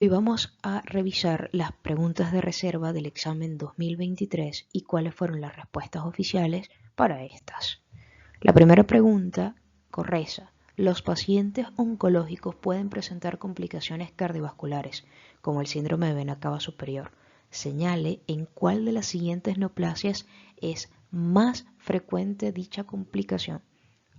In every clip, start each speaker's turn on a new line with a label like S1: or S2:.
S1: Hoy vamos a revisar las preguntas de reserva del examen 2023 y cuáles fueron las respuestas oficiales para estas. La primera pregunta reza: los pacientes oncológicos pueden presentar complicaciones cardiovasculares, como el síndrome de vena cava superior. Señale en cuál de las siguientes neoplasias es más frecuente dicha complicación.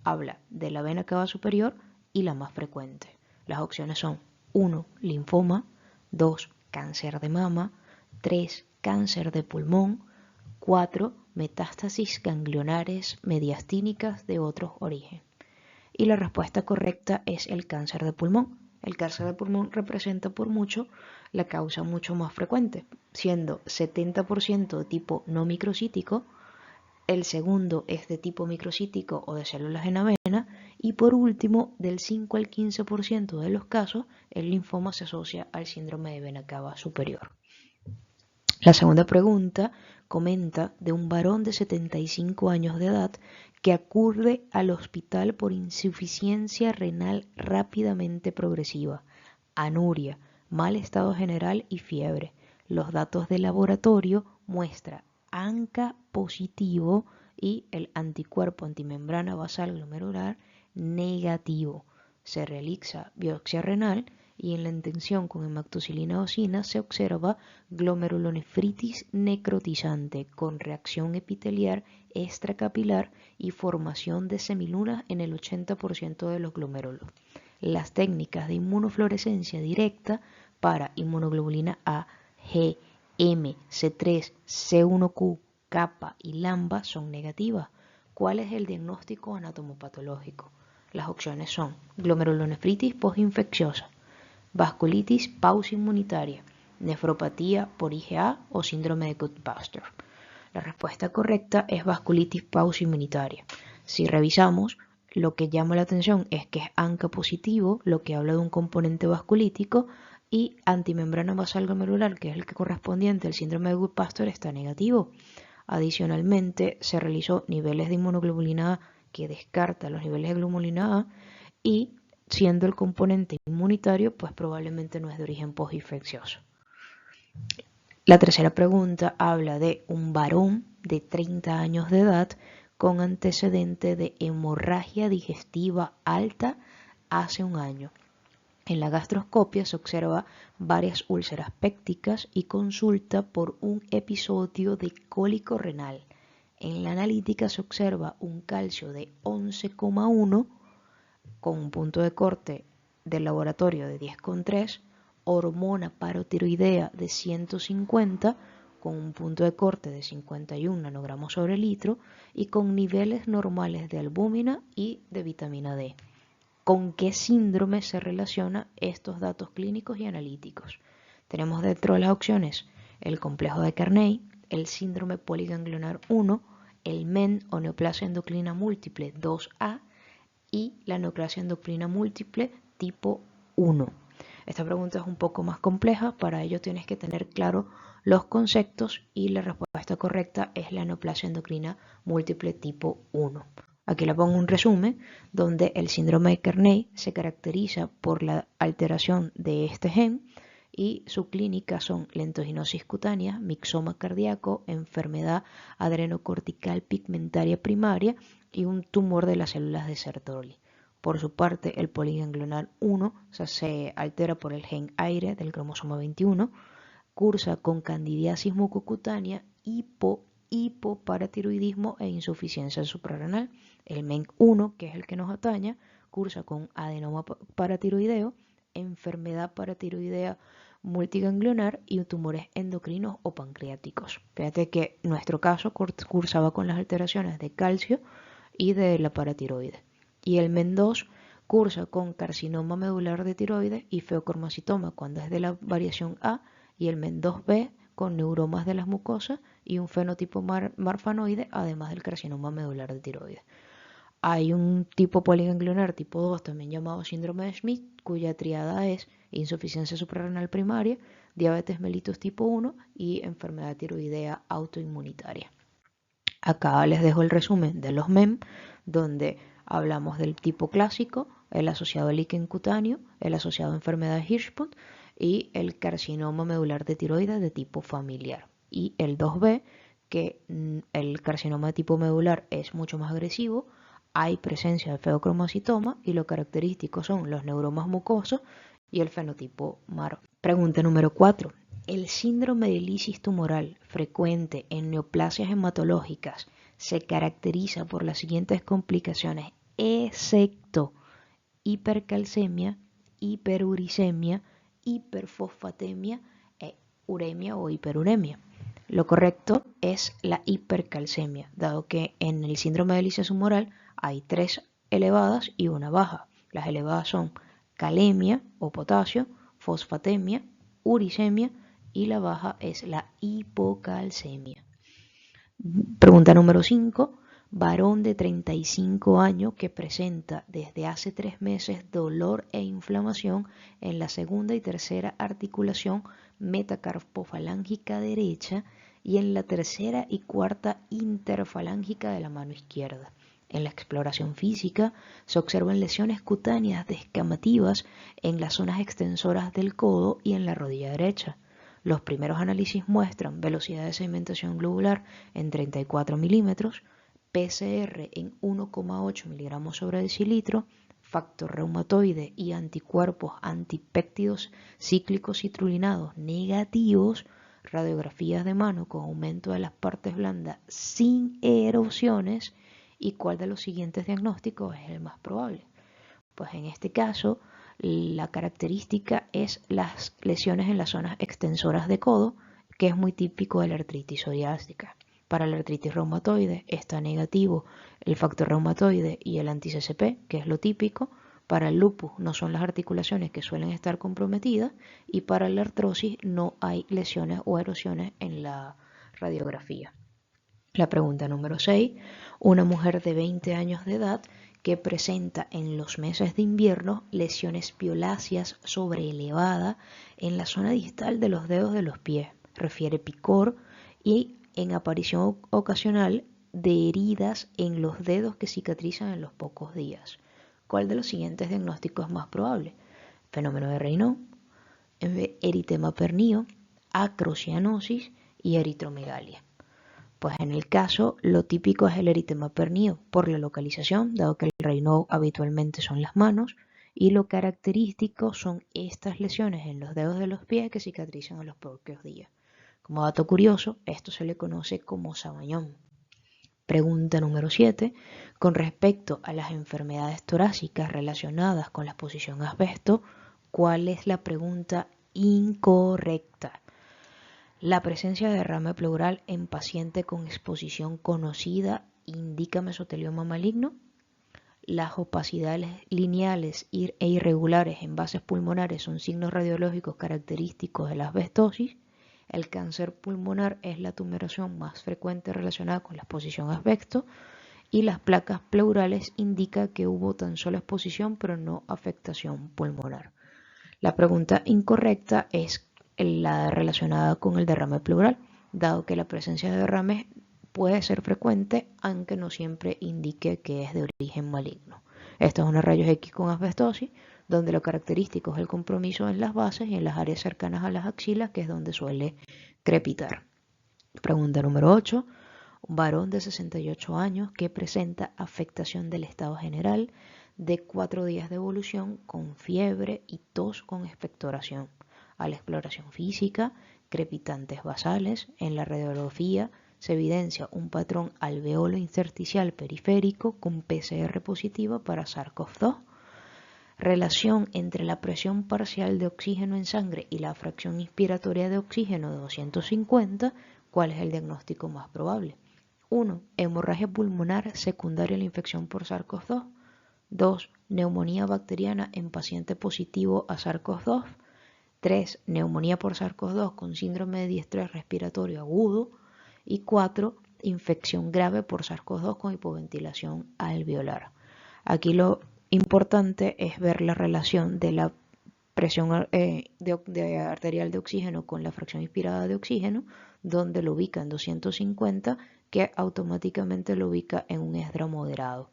S1: Habla de la vena cava superior y la más frecuente. Las opciones son 1. Linfoma, 2. Cáncer de mama, 3. Cáncer de pulmón, 4. Metástasis ganglionares mediastínicas de otros orígenes. Y la respuesta correcta es el cáncer de pulmón. El cáncer de pulmón representa por mucho la causa mucho más frecuente, siendo 70% de tipo no microcítico, el segundo es de tipo microcítico o de células en avena, y por último, del 5 al 15% de los casos, el linfoma se asocia al síndrome de vena cava superior. La segunda pregunta comenta de un varón de 75 años de edad que acude al hospital por insuficiencia renal rápidamente progresiva, anuria, mal estado general y fiebre. Los datos de laboratorio muestran ANCA positivo y el anticuerpo antimembrana basal glomerular negativo. Se realiza biopsia renal y en la intención con hematoxilina eosina se observa glomerulonefritis necrotizante con reacción epitelial extracapilar y formación de semilunas en el 80% de los glomérulos. Las técnicas de inmunofluorescencia directa para inmunoglobulina A, G, M, C3, C1Q, kappa y lambda son negativas. ¿Cuál es el diagnóstico anatomopatológico? Las opciones son glomerulonefritis postinfecciosa, vasculitis pausa-inmunitaria, nefropatía por IgA o síndrome de Goodbuster. La respuesta correcta es vasculitis pausa-inmunitaria. Si revisamos, lo que llama la atención es que es ANCA positivo, lo que habla de un componente vasculítico, y antimembrana basal glomerular, que es el que correspondiente al síndrome de Goodbuster, está negativo. Adicionalmente, se realizó niveles de inmunoglobulina A que descarta los niveles de globulina A y siendo el componente inmunitario, pues probablemente no es de origen postinfeccioso. La tercera pregunta habla de un varón de 30 años de edad con antecedente de hemorragia digestiva alta hace un año. En la gastroscopia se observa varias úlceras pépticas y consulta por un episodio de cólico renal. En la analítica se observa un calcio de 11,1 con un punto de corte del laboratorio de 10,3, hormona parotiroidea de 150 con un punto de corte de 51 nanogramos sobre litro y con niveles normales de albúmina y de vitamina D. ¿Con qué síndrome se relacionan estos datos clínicos y analíticos? Tenemos dentro de las opciones el complejo de Carney, el síndrome poliganglionar 1, el MEN o neoplasia endocrina múltiple 2A y la neoplasia endocrina múltiple tipo 1. Esta pregunta es un poco más compleja, para ello tienes que tener claro los conceptos y la respuesta correcta es la neoplasia endocrina múltiple tipo 1. Aquí le pongo un resumen donde el síndrome de Carney se caracteriza por la alteración de este gen y su clínica son lentoginosis cutánea, mixoma cardíaco, enfermedad adrenocortical pigmentaria primaria y un tumor de las células de Sertoli. Por su parte, el poliganglionar 1 se altera por el gen aire del cromosoma 21, cursa con candidiasis mucocutánea, hipoparatiroidismo e insuficiencia suprarrenal. El MEN1, que es el que nos atañe, cursa con adenoma paratiroideo, enfermedad paratiroidea multiganglionar y tumores endocrinos o pancreáticos. Fíjate que nuestro caso cursaba con las alteraciones de calcio y de la paratiroides. Y el MEN2 cursa con carcinoma medular de tiroides y feocormacitoma cuando es de la variación A, y el MEN2B con neuromas de las mucosas y un fenotipo marfanoide, además del carcinoma medular de tiroides. Hay un tipo poliganglionar tipo 2, también llamado síndrome de Schmidt, cuya triada es insuficiencia suprarrenal primaria, diabetes mellitus tipo 1 y enfermedad tiroidea autoinmunitaria. Acá les dejo el resumen de los MEM, donde hablamos del tipo clásico, el asociado a líquen cutáneo, el asociado a enfermedad de Hirschsprung y el carcinoma medular de tiroides de tipo familiar. Y el 2B, que el carcinoma de tipo medular es mucho más agresivo, hay presencia de feocromocitoma y lo característico son los neuromas mucosos y el fenotipo MARO. Pregunta número 4. El síndrome de lisis tumoral frecuente en neoplasias hematológicas se caracteriza por las siguientes complicaciones, excepto hipercalcemia, hiperuricemia, hiperfosfatemia e uremia o hiperuremia. Lo correcto es la hipercalcemia, dado que en el síndrome de lisis tumoral hay 3 elevadas y una baja. Las elevadas son calemia o potasio, fosfatemia, uricemia y la baja es la hipocalcemia. Pregunta número 5. Varón de 35 años que presenta desde hace 3 meses dolor e inflamación en la segunda y tercera articulación metacarpofalángica derecha y en la tercera y cuarta interfalángica de la mano izquierda. En la exploración física se observan lesiones cutáneas descamativas en las zonas extensoras del codo y en la rodilla derecha. Los primeros análisis muestran velocidad de segmentación globular en 34 milímetros, PCR en 1,8 miligramos sobre decilitro, factor reumatoide y anticuerpos antipéptidos cíclicos citrulinados negativos, radiografías de mano con aumento de las partes blandas sin erosiones. ¿Y cuál de los siguientes diagnósticos es el más probable? Pues en este caso, la característica es las lesiones en las zonas extensoras de codo, que es muy típico de la artritis psoriásica. Para la artritis reumatoide está negativo el factor reumatoide y el anti-CCP, que es lo típico. Para el lupus no son las articulaciones que suelen estar comprometidas y para la artrosis no hay lesiones o erosiones en la radiografía. La pregunta número 6. Una mujer de 20 años de edad que presenta en los meses de invierno lesiones violáceas sobreelevadas en la zona distal de los dedos de los pies. Refiere picor y en aparición ocasional de heridas en los dedos que cicatrizan en los pocos días. ¿Cuál de los siguientes diagnósticos es más probable? Fenómeno de Raynaud, eritema pernio, acrocianosis y eritromegalia. Pues en el caso, lo típico es el eritema pernio por la localización, dado que el Raynaud habitualmente son las manos, y lo característico son estas lesiones en los dedos de los pies que cicatrizan a los pocos días. Como dato curioso, esto se le conoce como sabañón. Pregunta número 7. Con respecto a las enfermedades torácicas relacionadas con la exposición a asbesto, ¿cuál es la pregunta incorrecta? La presencia de derrame pleural en paciente con exposición conocida indica mesotelioma maligno. Las opacidades lineales e irregulares en bases pulmonares son signos radiológicos característicos de la asbestosis. El cáncer pulmonar es la tumoración más frecuente relacionada con la exposición a asbesto y las placas pleurales indican que hubo tan solo exposición pero no afectación pulmonar. La pregunta incorrecta es la relacionada con el derrame pleural, dado que la presencia de derrames puede ser frecuente, aunque no siempre indique que es de origen maligno. Esto es una rayos X con asbestosis, donde lo característico es el compromiso en las bases y en las áreas cercanas a las axilas, que es donde suele crepitar. Pregunta número 8. Un varón de 68 años que presenta afectación del estado general de 4 días de evolución con fiebre y tos con expectoración. A la exploración física, crepitantes basales, en la radiografía se evidencia un patrón alveolo intersticial periférico con PCR positiva para SARS-CoV-2. Relación entre la presión parcial de oxígeno en sangre y la fracción inspiratoria de oxígeno de 250. ¿Cuál es el diagnóstico más probable? 1. Hemorragia pulmonar secundaria a la infección por SARS-CoV-2. 2. Neumonía bacteriana en paciente positivo a SARS-CoV-2. 3. Neumonía por SARS-CoV-2 con síndrome de diestrés respiratorio agudo. Y 4. Infección grave por SARS-CoV-2 con hipoventilación alveolar. Aquí lo importante es ver la relación de la presión arterial de oxígeno con la fracción inspirada de oxígeno, donde lo ubica en 250, que automáticamente lo ubica en un ESDRA moderado.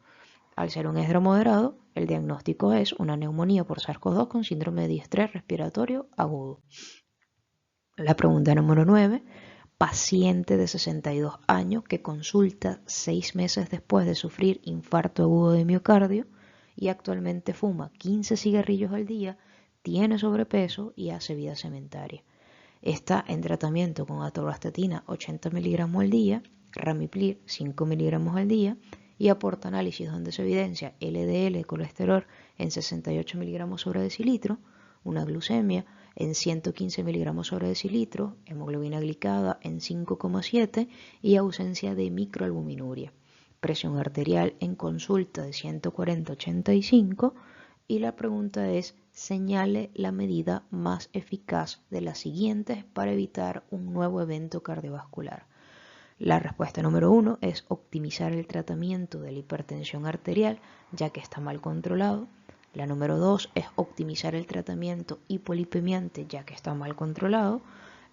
S1: Al ser un ESDRA moderado, el diagnóstico es una neumonía por SARS-CoV-2 con síndrome de distrés respiratorio agudo. La pregunta número 9. Paciente de 62 años que consulta 6 meses después de sufrir infarto agudo de miocardio y actualmente fuma 15 cigarrillos al día, tiene sobrepeso y hace vida sedentaria. Está en tratamiento con atorvastatina 80 miligramos al día, Ramipril 5 miligramos al día y aporta análisis donde se evidencia LDL colesterol en 68 miligramos sobre decilitro, una glucemia en 115 miligramos sobre decilitro, hemoglobina glicada en 5,7 y ausencia de microalbuminuria. Presión arterial en consulta de 140/85 y la pregunta es: señale la medida más eficaz de las siguientes para evitar un nuevo evento cardiovascular. La respuesta número 1 es optimizar el tratamiento de la hipertensión arterial, ya que está mal controlado. La número 2 es optimizar el tratamiento hipolipemiante, ya que está mal controlado.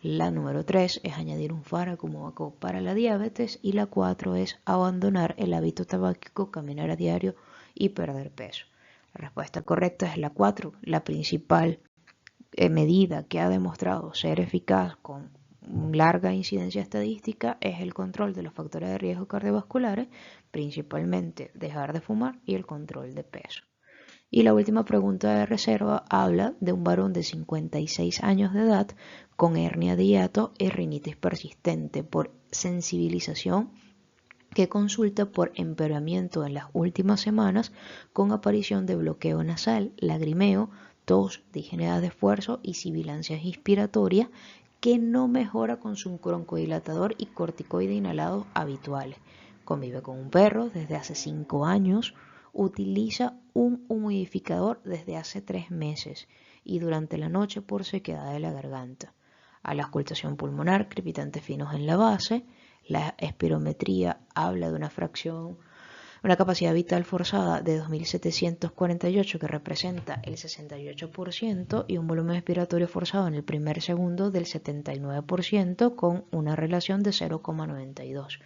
S1: La número 3 es añadir un fármaco para la diabetes. Y la 4 es abandonar el hábito tabáquico, caminar a diario y perder peso. La respuesta correcta es la 4. La principal medida que ha demostrado ser eficaz con larga incidencia estadística es el control de los factores de riesgo cardiovasculares, principalmente dejar de fumar y el control de peso. Y la última pregunta de reserva habla de un varón de 56 años de edad con hernia de hiato y rinitis persistente por sensibilización que consulta por empeoramiento en las últimas semanas con aparición de bloqueo nasal, lagrimeo, tos, disnea de esfuerzo y sibilancias inspiratorias que no mejora con su broncodilatador y corticoide inhalados habituales. Convive con un perro desde hace 5 años, utiliza un humidificador desde hace 3 meses y durante la noche por sequedad de la garganta. A la auscultación pulmonar, crepitantes finos en la base. La espirometría habla de una capacidad vital forzada de 2.748 que representa el 68% y un volumen expiratorio forzado en el primer segundo del 79% con una relación de 0,92.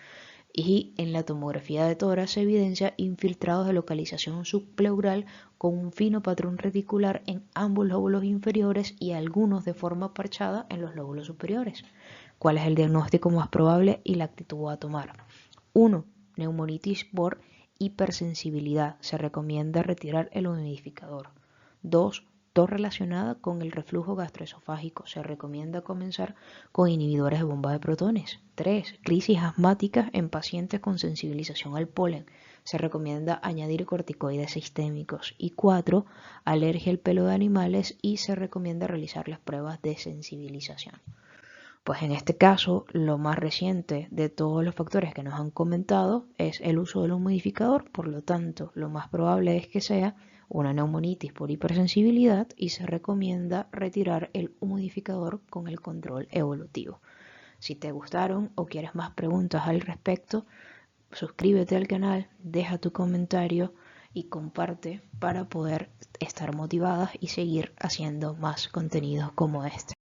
S1: Y en la tomografía de tórax se evidencia infiltrados de localización subpleural con un fino patrón reticular en ambos lóbulos inferiores y algunos de forma parchada en los lóbulos superiores. ¿Cuál es el diagnóstico más probable y la actitud a tomar? 1. Neumonitis por hipersensibilidad. Se recomienda retirar el humidificador. 2. Tos relacionada con el reflujo gastroesofágico. Se recomienda comenzar con inhibidores de bomba de protones. 3. Crisis asmáticas en pacientes con sensibilización al polen. Se recomienda añadir corticoides sistémicos. Y 4. Alergia al pelo de animales y se recomienda realizar las pruebas de sensibilización. Pues en este caso, lo más reciente de todos los factores que nos han comentado es el uso del humidificador, por lo tanto, lo más probable es que sea una neumonitis por hipersensibilidad y se recomienda retirar el humidificador con el control evolutivo. Si te gustaron o quieres más preguntas al respecto, suscríbete al canal, deja tu comentario y comparte para poder estar motivadas y seguir haciendo más contenidos como este.